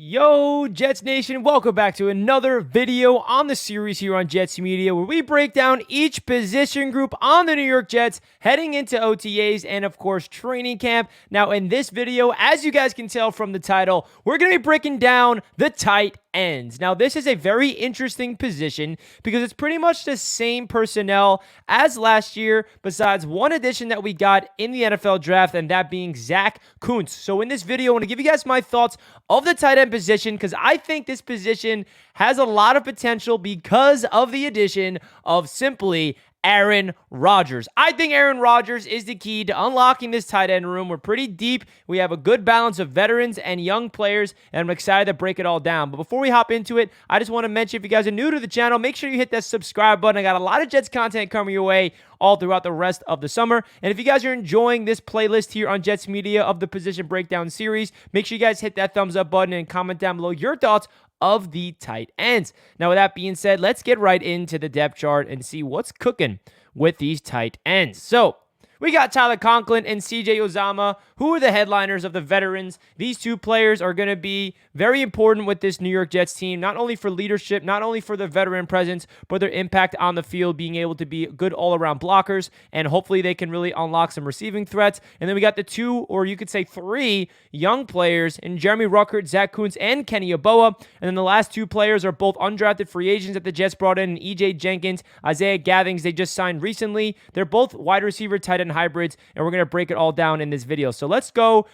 Yo, Jets Nation, welcome back to another video on the series here on Jets Media, where we break down each position group on the New York Jets heading into OTAs and, of course, training camp. Now, in this video, as you guys can tell from the title, we're going to be breaking down the tight ends. Now, this is a very interesting position because it's pretty much the same personnel as last year, besides one addition that we got in the NFL draft, and that being Zack Kuntz. So in this video, I want to give you guys my thoughts of the tight end position because I think this position has a lot of potential because of the addition of simply Aaron Rodgers. I think Aaron Rodgers is the key to unlocking this tight end room. We're pretty deep. We have a good balance of veterans and young players, and I'm excited to break it all down. But before we hop into it, I just want to mention, if you guys are new to the channel, make sure you hit that subscribe button. I got a lot of Jets content coming your way all throughout the rest of the summer. And if you guys are enjoying this playlist here on Jets Media of the position breakdown series, make sure you guys hit that thumbs up button and comment down below your thoughts of the tight ends. Now, with that being said, let's get right into the depth chart and see what's cooking with these tight ends. So, we got Tyler Conklin and CJ Uzomah, who are the headliners of the veterans. These two players are going to be very important with this New York Jets team, not only for leadership, not only for their veteran presence, but their impact on the field, being able to be good all-around blockers, and hopefully they can really unlock some receiving threats. And then we got the two, or you could say three, young players in Jeremy Ruckert, Zack Kuntz, and Kenny Yeboah. And then the last two players are both undrafted free agents that the Jets brought in, Jenkins, Izaiah Gathings, they just signed recently. They're both wide receiver, tight end hybrids, and we're going to break it all down in this video. So let's go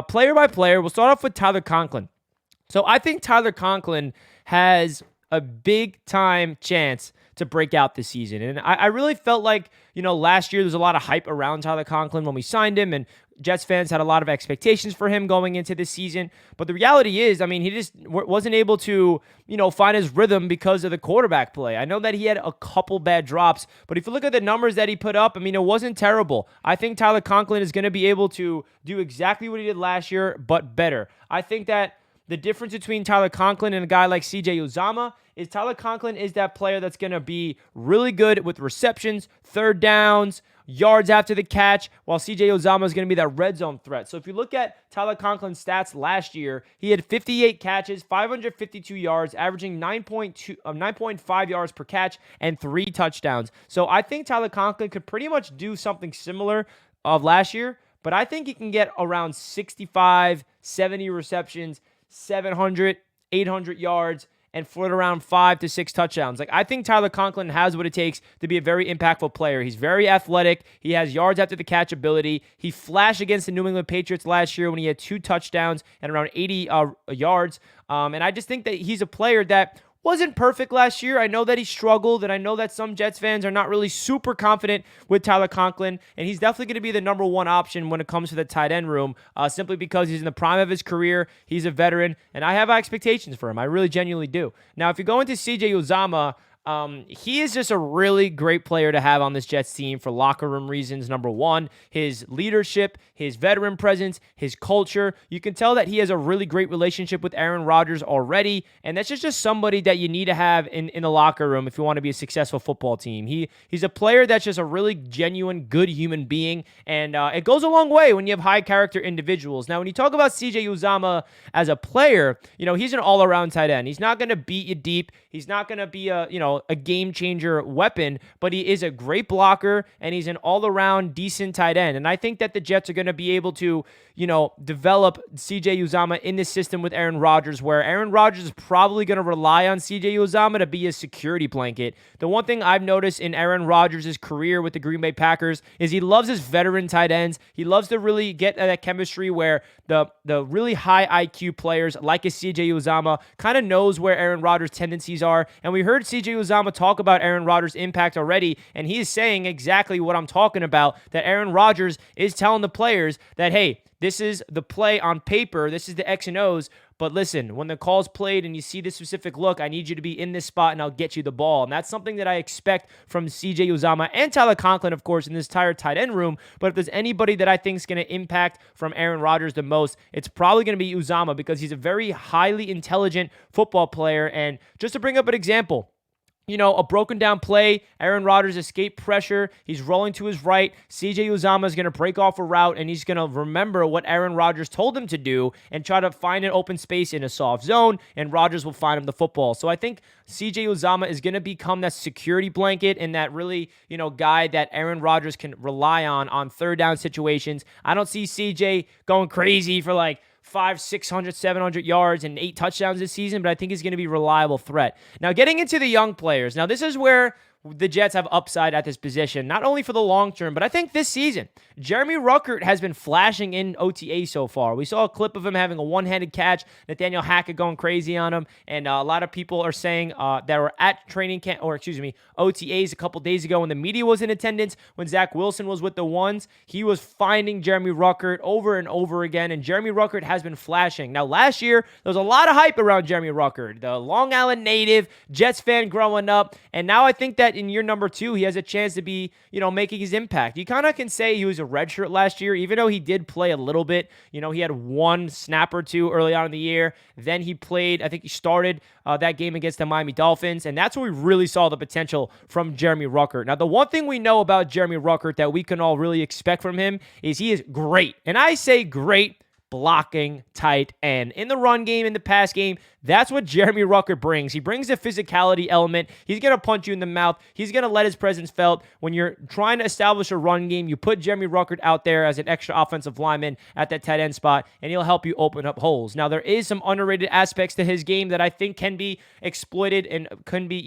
player by player. We'll start off with Tyler Conklin. So I think Tyler Conklin has a big time chance to break out this season. And I really felt like, last year there was a lot of hype around Tyler Conklin when we signed him, and Jets fans had a lot of expectations for him going into this season. But the reality is, he just wasn't able to, find his rhythm because of the quarterback play. I know that he had a couple bad drops, but if you look at the numbers that he put up, it wasn't terrible. I think Tyler Conklin is going to be able to do exactly what he did last year, but better. I think that the difference between Tyler Conklin and a guy like CJ Uzomah is Tyler Conklin is that player that's going to be really good with receptions, third downs, yards after the catch, while CJ Uzomah is going to be that red zone threat. So if you look at Tyler Conklin's stats last year, he had 58 catches, 552 yards, averaging 9.5 yards per catch, and 3 touchdowns. So I think Tyler Conklin could pretty much do something similar of last year, but I think he can get around 65, 70 receptions, 700, 800 yards, and float around 5 to 6 touchdowns. I think Tyler Conklin has what it takes to be a very impactful player. He's very athletic. He has yards after the catch ability. He flashed against the New England Patriots last year when he had 2 touchdowns and around 80 yards. And I just think that he's a player that wasn't perfect last year. I know that he struggled, and I know that some Jets fans are not really super confident with Tyler Conklin, and he's definitely going to be the number one option when it comes to the tight end room, simply because he's in the prime of his career. He's a veteran, and I have expectations for him. I really genuinely do. Now, if you go into CJ Uzomah, he is just a really great player to have on this Jets team for locker room reasons. Number one, his leadership, his veteran presence, his culture. You can tell that he has a really great relationship with Aaron Rodgers already, and that's just somebody that you need to have in the locker room if you want to be a successful football team. He's a player that's just a really genuine, good human being, and it goes a long way when you have high-character individuals. Now, when you talk about CJ Uzomah as a player, he's an all-around tight end. He's not going to beat you deep. He's not going to be a game-changer weapon, but he is a great blocker, and he's an all-around decent tight end. And I think that the Jets are going to be able to, develop CJ Uzomah in this system with Aaron Rodgers, where Aaron Rodgers is probably going to rely on CJ Uzomah to be a security blanket. The one thing I've noticed in Aaron Rodgers' career with the Green Bay Packers is he loves his veteran tight ends. He loves to really get that chemistry where the really high IQ players like a CJ Uzomah kind of knows where Aaron Rodgers' tendencies are. And we heard CJ Uzomah talk about Aaron Rodgers' impact already, and he is saying exactly what I'm talking about, that Aaron Rodgers is telling the players that, hey, this is the play on paper, this is the X and O's, but listen, when the call's played and you see this specific look, I need you to be in this spot and I'll get you the ball. And that's something that I expect from CJ Uzomah and Tyler Conklin, of course, in this entire tight end room. But if there's anybody that I think is going to impact from Aaron Rodgers the most, it's probably going to be Uzomah, because he's a very highly intelligent football player. And just to bring up an example, a broken down play. Aaron Rodgers escaped pressure. He's rolling to his right. CJ Uzomah is going to break off a route, and he's going to remember what Aaron Rodgers told him to do and try to find an open space in a soft zone, and Rodgers will find him the football. So I think CJ Uzomah is going to become that security blanket and that really, guy that Aaron Rodgers can rely on third down situations. I don't see CJ going crazy for like 500, 600, 700 yards and 8 touchdowns this season, but I think he's going to be a reliable threat. Now, getting into the young players. Now, this is where the Jets have upside at this position, not only for the long term, but I think this season, Jeremy Ruckert has been flashing in OTA so far. We saw a clip of him having a one-handed catch, Nathaniel Hackett going crazy on him, and a lot of people are saying that were at OTAs a couple days ago when the media was in attendance, when Zach Wilson was with the ones, he was finding Jeremy Ruckert over and over again, and Jeremy Ruckert has been flashing. Now, last year, there was a lot of hype around Jeremy Ruckert, the Long Island native, Jets fan growing up, and now I think that in year number 2, he has a chance to be, making his impact. You kind of can say he was a redshirt last year, even though he did play a little bit. He had one snap or two early on in the year. Then he played, I think he started that game against the Miami Dolphins, and that's where we really saw the potential from Jeremy Ruckert. Now, the one thing we know about Jeremy Ruckert that we can all really expect from him is he is great. And I say great blocking tight end. In the run game, in the pass game, that's what Jeremy Ruckert brings. He brings the physicality element. He's going to punch you in the mouth. He's going to let his presence felt. When you're trying to establish a run game, you put Jeremy Ruckert out there as an extra offensive lineman at that tight end spot, and he'll help you open up holes. Now, there is some underrated aspects to his game that I think can be exploited and can be,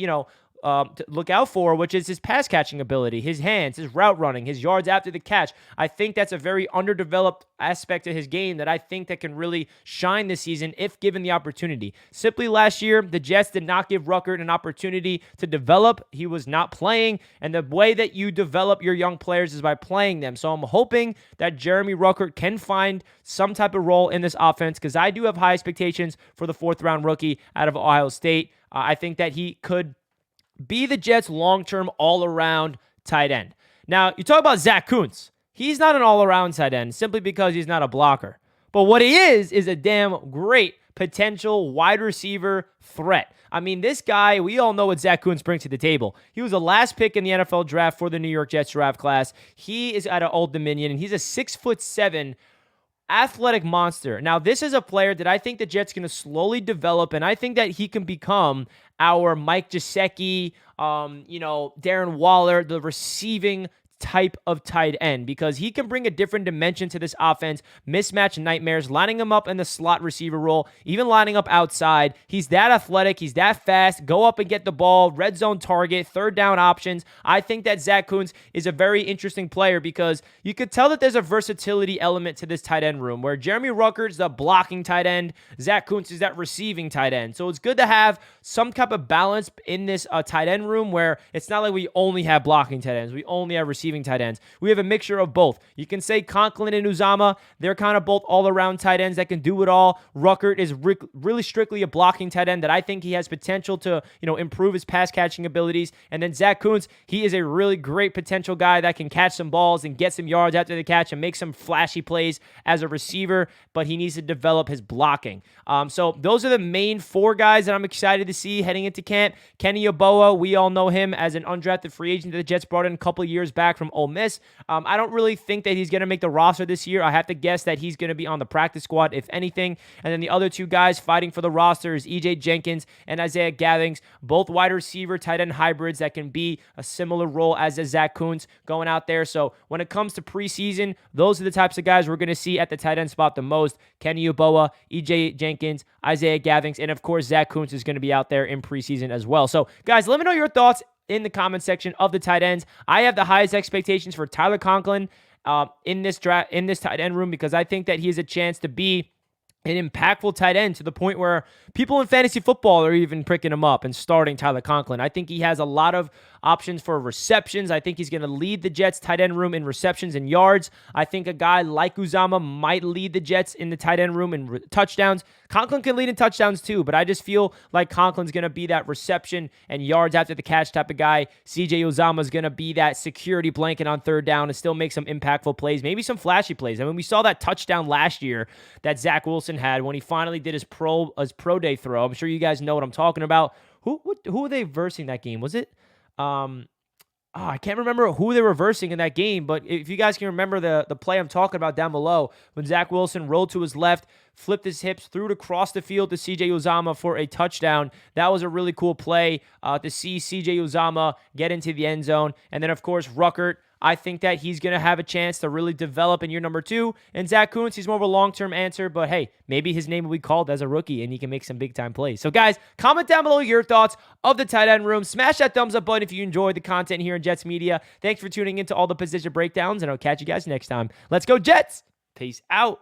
to look out for, which is his pass catching ability, his hands, his route running, his yards after the catch. I think that's a very underdeveloped aspect of his game that I think that can really shine this season if given the opportunity. Simply last year, the Jets did not give Ruckert an opportunity to develop. He was not playing, and the way that you develop your young players is by playing them. So I'm hoping that Jeremy Ruckert can find some type of role in this offense, because I do have high expectations for the 4th-round rookie out of Ohio State. I think that he could be the Jets' long-term all-around tight end. Now, you talk about Zack Kuntz. He's not an all-around tight end simply because he's not a blocker. But what he is a damn great potential wide receiver threat. I mean, this guy, we all know what Zack Kuntz brings to the table. He was the last pick in the NFL draft for the New York Jets draft class. He is out of Old Dominion, and he's a 6'7" athletic monster. Now, this is a player that I think the Jets going to slowly develop, and I think that he can become our Mike Gesicki, Darren Waller, the receiving type of tight end, because he can bring a different dimension to this offense, mismatch nightmares, lining him up in the slot receiver role, even lining up outside. He's that athletic, he's that fast, go up and get the ball, red zone target, third down options. I think that Zack Kuntz is a very interesting player because you could tell that there's a versatility element to this tight end room where Jeremy Ruckert's the blocking tight end, Zack Kuntz is that receiving tight end. So it's good to have some type of balance in this tight end room where it's not like we only have blocking tight ends, we only have receiving tight ends. We have a mixture of both. You can say Conklin and Uzomah, they're kind of both all-around tight ends that can do it all. Ruckert is really strictly a blocking tight end that I think he has potential to, improve his pass-catching abilities. And then Zack Kuntz, he is a really great potential guy that can catch some balls and get some yards after the catch and make some flashy plays as a receiver, but he needs to develop his blocking. So those are the main 4 guys that I'm excited to see heading into camp. Kenny Yeboah, we all know him as an undrafted free agent that the Jets brought in a couple of years back from Ole Miss. I don't really think that he's going to make the roster this year. I have to guess that he's going to be on the practice squad, if anything. And then the other 2 guys fighting for the roster is Jenkins and Izaiah Gathings, both wide receiver, tight end hybrids that can be a similar role as a Zack Kuntz going out there. So when it comes to preseason, those are the types of guys we're going to see at the tight end spot the most. Kenny Yeboah, Jenkins, Izaiah Gathings, and of course, Zack Kuntz is going to be out there in preseason as well. So guys, let me know your thoughts in the comment section of the tight ends. I have the highest expectations for Tyler Conklin in this tight end room because I think that he has a chance to be an impactful tight end to the point where people in fantasy football are even picking him up and starting Tyler Conklin. I think he has a lot of options for receptions. I think he's going to lead the Jets tight end room in receptions and yards. I think a guy like Uzomah might lead the Jets in the tight end room in touchdowns. Conklin can lead in touchdowns too, but I just feel like Conklin's going to be that reception and yards after the catch type of guy. CJ Uzomah is going to be that security blanket on third down and still make some impactful plays, maybe some flashy plays. I mean, we saw that touchdown last year that Zach Wilson had when he finally did his pro day throw. I'm sure you guys know what I'm talking about. who were they versing that game? Was it I can't remember who they were versing in that game, but if you guys can remember the play I'm talking about down below, when Zach Wilson rolled to his left, flipped his hips, threw it across the field to CJ Uzomah for a touchdown. That was a really cool play to see CJ Uzomah get into the end zone. And then, of course, Ruckert. I think that he's going to have a chance to really develop in year number 2. And Zack Kuntz, he's more of a long-term answer, but hey, maybe his name will be called as a rookie and he can make some big-time plays. So guys, comment down below your thoughts of the tight end room. Smash that thumbs up button if you enjoyed the content here in Jets Media. Thanks for tuning into all the position breakdowns, and I'll catch you guys next time. Let's go Jets! Peace out.